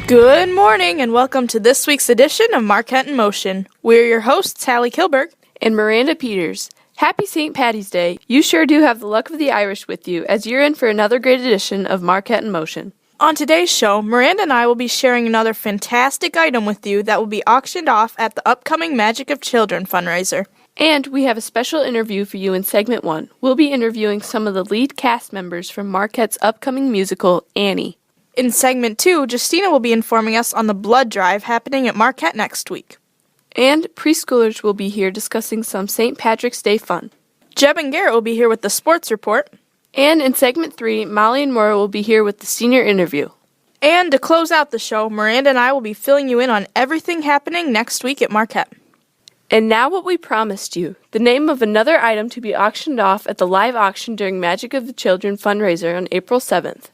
Good morning and welcome to this week's edition of Marquette in Motion. We're your hosts, Hallie Kilberg and Miranda Peters. Happy St. Patty's Day. You sure do have the luck of the Irish with you as you're in for another great edition of Marquette in Motion. On today's show, Miranda and I will be sharing another fantastic item with you that will be auctioned off at the upcoming Magic of Children fundraiser. And we have a special interview for you in segment 1. We'll be interviewing some of the lead cast members from Marquette's upcoming musical, Annie. In segment 2, Justina will be informing us on the blood drive happening at Marquette next week. And preschoolers will be here discussing some St. Patrick's Day fun. Jeb and Garrett will be here with the sports report. And in segment 3, Molly and Maura will be here with the senior interview. And to close out the show, Miranda and I will be filling you in on everything happening next week at Marquette. And now what we promised you, the name of another item to be auctioned off at the live auction during Magic of the Children fundraiser on April 7th.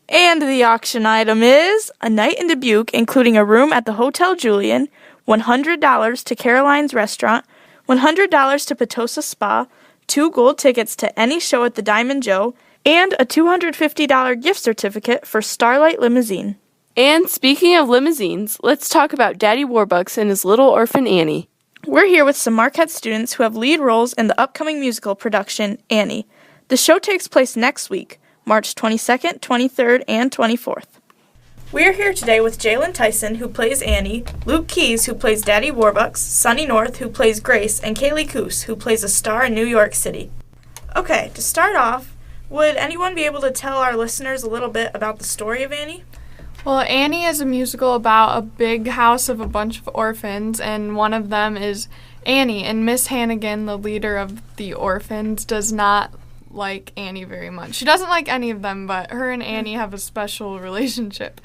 And the auction item is a night in Dubuque, including a room at the Hotel Julian, $100 to Caroline's Restaurant, $100 to Potosa Spa, 2 gold tickets to any show at the Diamond Joe, and a $250 gift certificate for Starlight Limousine. And speaking of limousines, let's talk about Daddy Warbucks and his little orphan Annie. We're here with some Marquette students who have lead roles in the upcoming musical production, Annie. The show takes place next week, March 22nd, 23rd, and 24th. We're here today with Jalen Tyson, who plays Annie, Luke Keys, who plays Daddy Warbucks, Sunny North, who plays Grace, and Kaylee Coos, who plays a star in New York City. Okay, to start off, would anyone be able to tell our listeners a little bit about the story of Annie? Well, Annie is a musical about a big house of a bunch of orphans, and one of them is Annie. And Miss Hannigan, the leader of the orphans, does not like Annie very much. She doesn't like any of them, but her and Annie have a special relationship.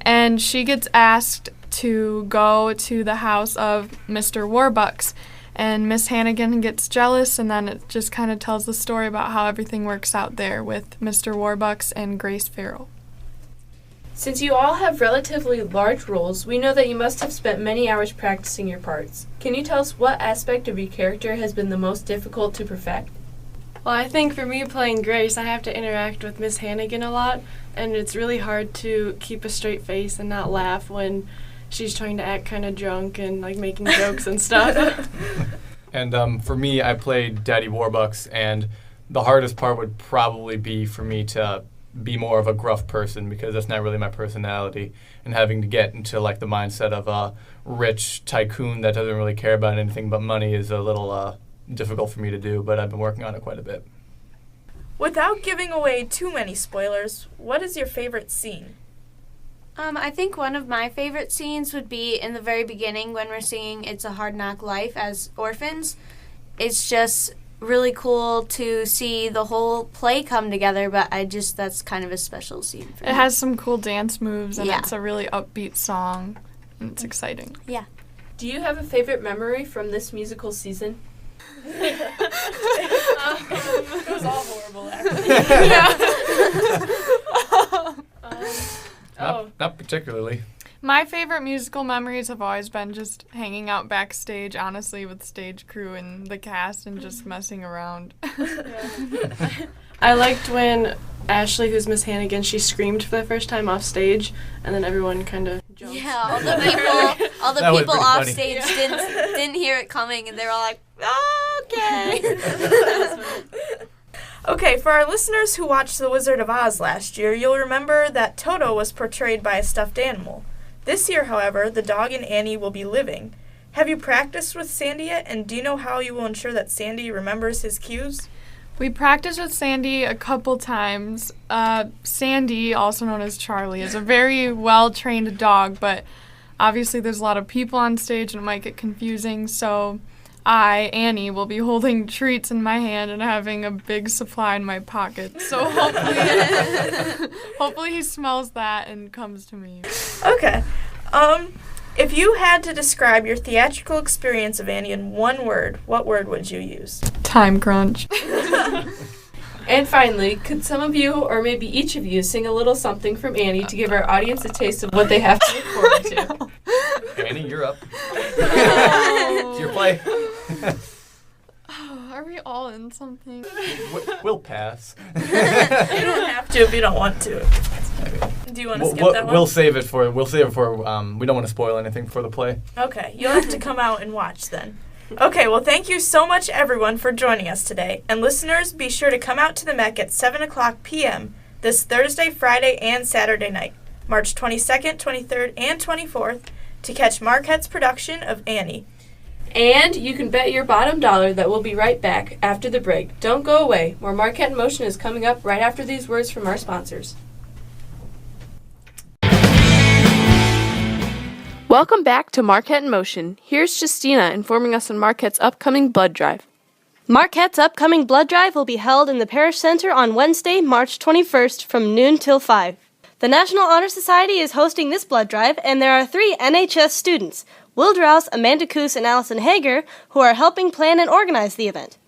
And she gets asked to go to the house of Mr. Warbucks, and Miss Hannigan gets jealous, and then it just kind of tells the story about how everything works out there with Mr. Warbucks and Grace Farrell. Since you all have relatively large roles, we know that you must have spent many hours practicing your parts. Can you tell us what aspect of your character has been the most difficult to perfect? Well, I think for me playing Grace, I have to interact with Miss Hannigan a lot, and it's really hard to keep a straight face and not laugh when she's trying to act kind of drunk and like making jokes and stuff. And for me, I played Daddy Warbucks, and the hardest part would probably be for me to be more of a gruff person because that's not really my personality, and having to get into like the mindset of a rich tycoon that doesn't really care about anything but money is a little difficult for me to do, but I've been working on it quite a bit. Without giving away too many spoilers, what is your favorite scene? I think one of my favorite scenes would be in the very beginning when we're singing It's a Hard Knock Life as orphans. It's just really cool to see the whole play come together, but that's kind of a special scene for me. It has some cool dance moves, and Yeah. it's a really upbeat song, and it's exciting. Yeah. Do you have a favorite memory from this musical season? It was all horrible, actually. Not particularly. My favorite musical memories have always been just hanging out backstage, honestly, with stage crew and the cast and just messing around. I liked when Ashley, who's Miss Hannigan, she screamed for the first time off stage, and then everyone kind of jumped. Yeah, all the people off funny. stage didn't hear it coming, and they were all like, oh, okay. Okay, for our listeners who watched The Wizard of Oz last year, you'll remember that Toto was portrayed by a stuffed animal. This year, however, the dog and Annie will be living. Have you practiced with Sandy yet, and do you know how you will ensure that Sandy remembers his cues? We practiced with Sandy a couple times. Sandy, also known as Charlie, is a very well-trained dog, but obviously there's a lot of people on stage and it might get confusing, so I, Annie, will be holding treats in my hand and having a big supply in my pocket. So hopefully he smells that and comes to me. Okay. If you had to describe your theatrical experience of Annie in one word, what word would you use? Time crunch. And finally, could some of you, or maybe each of you, sing a little something from Annie to give our audience a taste of what they have to look forward to? Annie, you're up. It's your play. Are we all in something? We'll pass. You don't have to if you don't want to. Do you want to skip that one? We'll save it for. We don't want to spoil anything for the play. Okay, you'll have to come out and watch then. Okay, well, thank you so much, everyone, for joining us today. And listeners, be sure to come out to the MEC at 7 o'clock p.m. this Thursday, Friday, and Saturday night, March 22nd, 23rd, and 24th, to catch Marquette's production of Annie. And you can bet your bottom dollar that we'll be right back after the break. Don't go away. More Marquette in Motion is coming up right after these words from our sponsors. Welcome back to Marquette in Motion. Here's Justina informing us on Marquette's upcoming blood drive. Marquette's upcoming blood drive will be held in the Parish Center on Wednesday, March 21st from noon till 5. The National Honor Society is hosting this blood drive, and there are 3 NHS students, Will Drouse, Amanda Coos, and Allison Hager, who are helping plan and organize the event.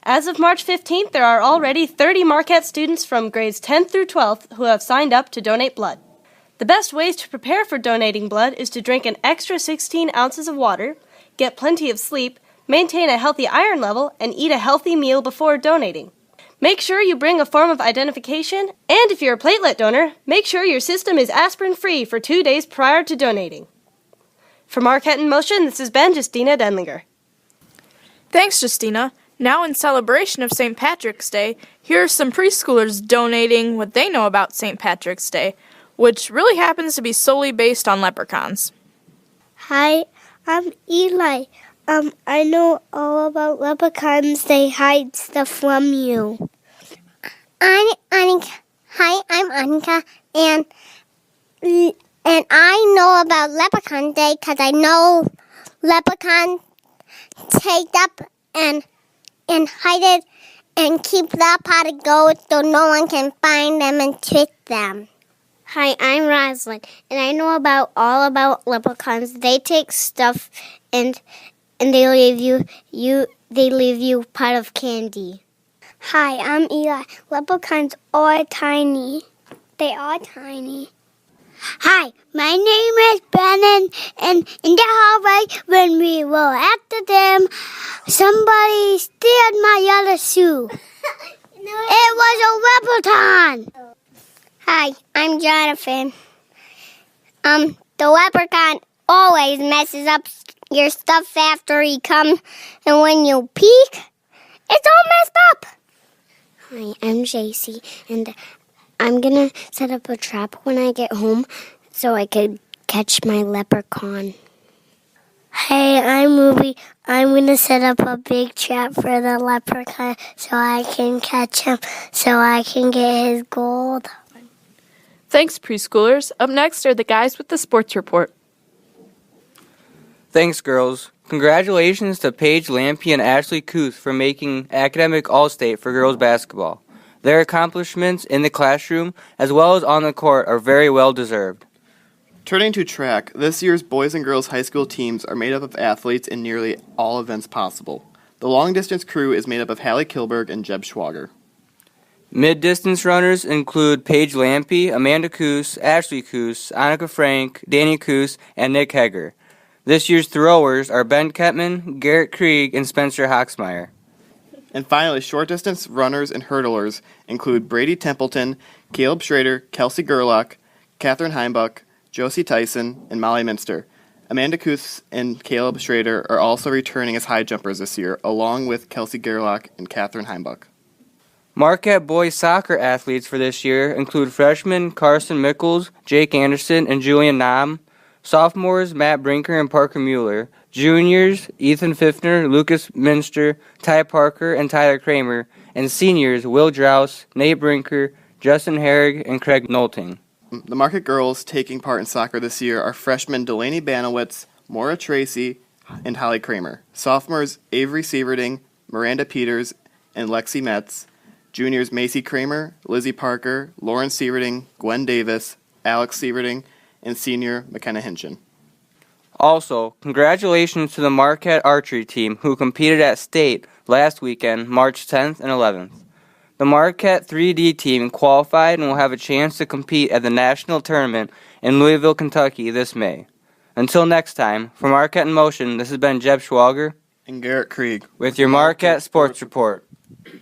As of March 15th, there are already 30 Marquette students from grades 10th through 12th who have signed up to donate blood. The best ways to prepare for donating blood is to drink an extra 16 ounces of water, get plenty of sleep, maintain a healthy iron level, and eat a healthy meal before donating. Make sure you bring a form of identification, and if you're a platelet donor, make sure your system is aspirin-free for 2 days prior to donating. For Marquette in Motion, this has been Justina Denlinger. Thanks, Justina. Now, in celebration of St. Patrick's Day, here are some preschoolers donating what they know about St. Patrick's Day, which really happens to be solely based on leprechauns. Hi, I'm Eli. I know all about leprechauns. They hide stuff from you. I'm Annika. Hi, I'm Annika, and I know about Leprechaun Day because I know leprechauns take up and hide it and keep that pot of gold so no one can find them and trick them. Hi, I'm Rosalind, and I know all about leprechauns. They take stuff and they leave you part of candy. Hi, I'm Eli. Leprechauns are tiny. They are tiny. Hi, my name is Brennan, and in the hallway when we were after them, somebody steered my other shoe. It was a leprechaun. Hi, I'm Jonathan. The leprechaun always messes up your stuff after he comes, and when you peek, it's all messed up. Hi, I'm JC, and I'm gonna set up a trap when I get home so I could catch my leprechaun. Hey, I'm Ruby. I'm gonna set up a big trap for the leprechaun so I can catch him, so I can get his gold. Thanks, preschoolers. Up next are the guys with the sports report. Thanks, girls. Congratulations to Paige Lampe and Ashley Kuth for making academic all-state for girls basketball. Their accomplishments in the classroom as well as on the court are very well deserved. Turning to track, this year's boys and girls high school teams are made up of athletes in nearly all events possible. The long-distance crew is made up of Hallie Kilberg and Jeb Schwager. Mid-distance runners include Paige Lampe, Amanda Coos, Ashley Coos, Annika Frank, Danny Coos, and Nick Heger. This year's throwers are Ben Ketman, Garrett Krieg, and Spencer Hoxmeyer. And finally, short-distance runners and hurdlers include Brady Templeton, Caleb Schrader, Kelsey Gerlach, Katherine Heimbuck, Josie Tyson, and Molly Minster. Amanda Coos and Caleb Schrader are also returning as high jumpers this year, along with Kelsey Gerlach and Katherine Heimbuck. Marquette boys soccer athletes for this year include freshmen Carson Mickles, Jake Anderson, and Julian Nam, sophomores Matt Brinker and Parker Mueller, juniors Ethan Pfiffner, Lucas Minster, Ty Parker, and Tyler Kramer, and seniors Will Drouse, Nate Brinker, Justin Herrig, and Craig Nolting. The Marquette girls taking part in soccer this year are freshmen Delaney Banowitz, Maura Tracy, and Holly Kramer, sophomores Avery Sieverding, Miranda Peters, and Lexi Metz, juniors Macy Kramer, Lizzie Parker, Lauren Sieverding, Gwen Davis, Alex Sieverding, and senior McKenna Hinchin. Also, congratulations to the Marquette archery team who competed at state last weekend, March 10th and 11th. The Marquette 3D team qualified and will have a chance to compete at the national tournament in Louisville, Kentucky this May. Until next time, from Marquette in Motion, this has been Jeb Schwager and Garrett Krieg with your Marquette Sports Report.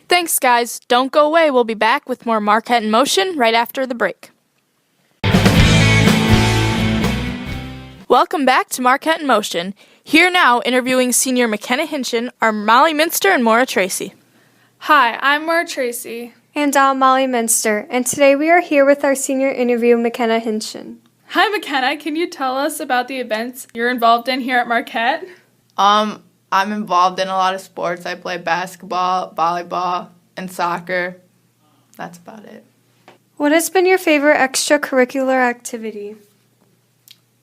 Thanks, guys. Don't go away. We'll be back with more Marquette in Motion right after the break. Welcome back to Marquette in Motion. Here now, interviewing senior McKenna Hinchin are Molly Minster and Maura Tracy. Hi, I'm Maura Tracy. And I'm Molly Minster, and today we are here with our senior interview, McKenna Hinchin. Hi, McKenna. Can you tell us about the events you're involved in here at Marquette? I'm involved in a lot of sports. I play basketball, volleyball, and soccer. That's about it. What has been your favorite extracurricular activity?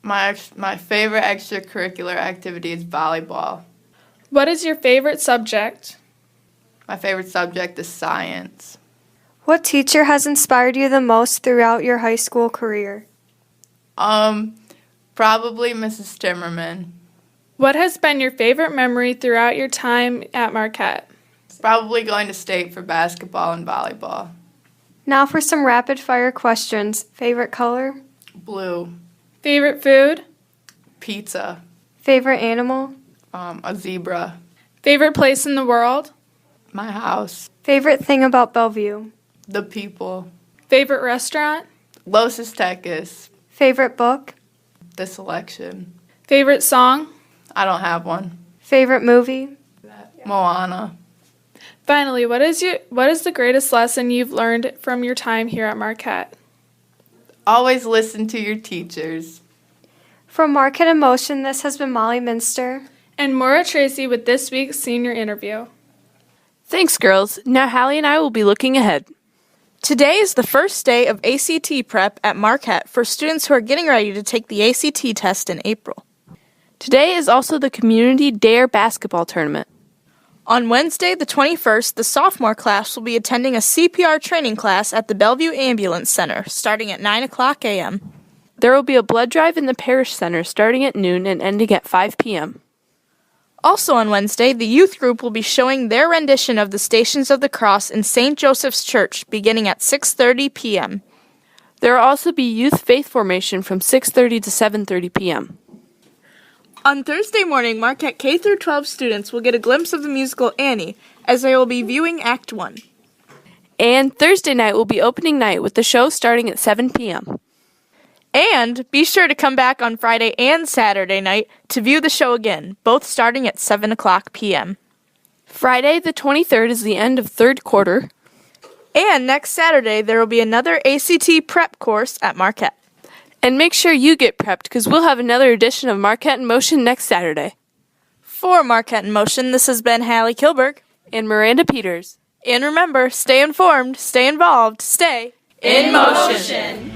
My favorite extracurricular activity is volleyball. What is your favorite subject? My favorite subject is science. What teacher has inspired you the most throughout your high school career? Probably Mrs. Timmerman. What has been your favorite memory throughout your time at Marquette? Probably going to state for basketball and volleyball. Now for some rapid-fire questions. Favorite color? Blue. Favorite food? Pizza. Favorite animal? A zebra. Favorite place in the world? My house. Favorite thing about Bellevue? The people. Favorite restaurant? Los Aztecas. Favorite book? The Selection. Favorite song? I don't have one. Favorite movie? Moana. Finally, what is the greatest lesson you've learned from your time here at Marquette? Always listen to your teachers. From Marquette in Motion, this has been Molly Minster. And Maura Tracy with this week's senior interview. Thanks, girls. Now Hallie and I will be looking ahead. Today is the first day of ACT prep at Marquette for students who are getting ready to take the ACT test in April. Today is also the Community Dare basketball tournament. On Wednesday, the 21st, the sophomore class will be attending a CPR training class at the Bellevue Ambulance Center, starting at 9 o'clock a.m. There will be a blood drive in the Parish Center starting at noon and ending at 5 p.m. Also on Wednesday, the youth group will be showing their rendition of the Stations of the Cross in St. Joseph's Church, beginning at 6:30 p.m. There will also be youth faith formation from 6:30 to 7:30 p.m. On Thursday morning, Marquette K-12 students will get a glimpse of the musical Annie, as they will be viewing Act 1. And Thursday night will be opening night with the show starting at 7 p.m. And be sure to come back on Friday and Saturday night to view the show again, both starting at 7 o'clock p.m. Friday the 23rd is the end of third quarter. And next Saturday, there will be another ACT prep course at Marquette. And make sure you get prepped because we'll have another edition of Marquette in Motion next Saturday. For Marquette in Motion, this has been Hallie Kilberg and Miranda Peters. And remember, stay informed, stay involved, stay in motion.